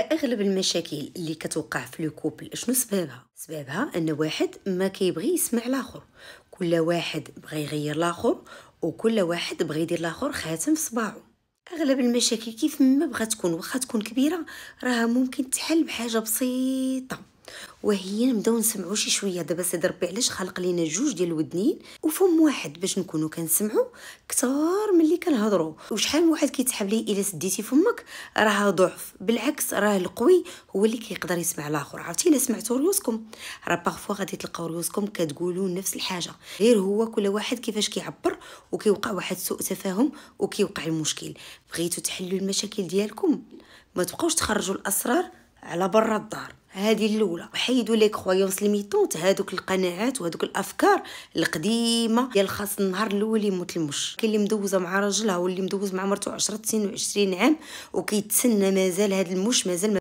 اغلب المشاكل اللي كتوقع في لو كوبل شنو سببها ان واحد ما كيبغي يسمع الاخر. كل واحد بغى يغير الاخر، وكل واحد بغى يدير الاخر خاتم في صباعو. اغلب المشاكل كيف ما بغات تكون واخا تكون كبيره راها ممكن تحل بحاجه بسيطه، وهي نبداو نسمعوا شي شويه. دابا سيدي ربي علاش خلق لينا جوج ديال الودنين وفم واحد باش نكونوا كنسمعوا كثار ملي كنهضروا. وشحال من واحد كيتحب لي الا سديتي فمك راه ضعف، بالعكس راه القوي هو اللي كيقدر يسمع الاخر. عرفتي الا سمعتوا ريوسكم راه باغفوا غادي تلقاو ريوسكم كتقولوا نفس الحاجه، غير هو كل واحد كيفاش كيعبر وكيوقع واحد سوء تفاهم وكيوقع المشكل. بغيتوا تحلوا المشاكل ديالكم ما تبقاوش تخرجوا الاسرار على برا الدار. هذه الاولى. وحيدوا لي كرويونس ليميتونت، هذوك القناعات وهذوك الافكار القديمه ديال خاص النهار الاول يموت المش. كاين اللي مدوزه مع راجلها واللي مدوز مع مرته 10 سنين و20 عام وكيتسنى مازال هذا المش مازال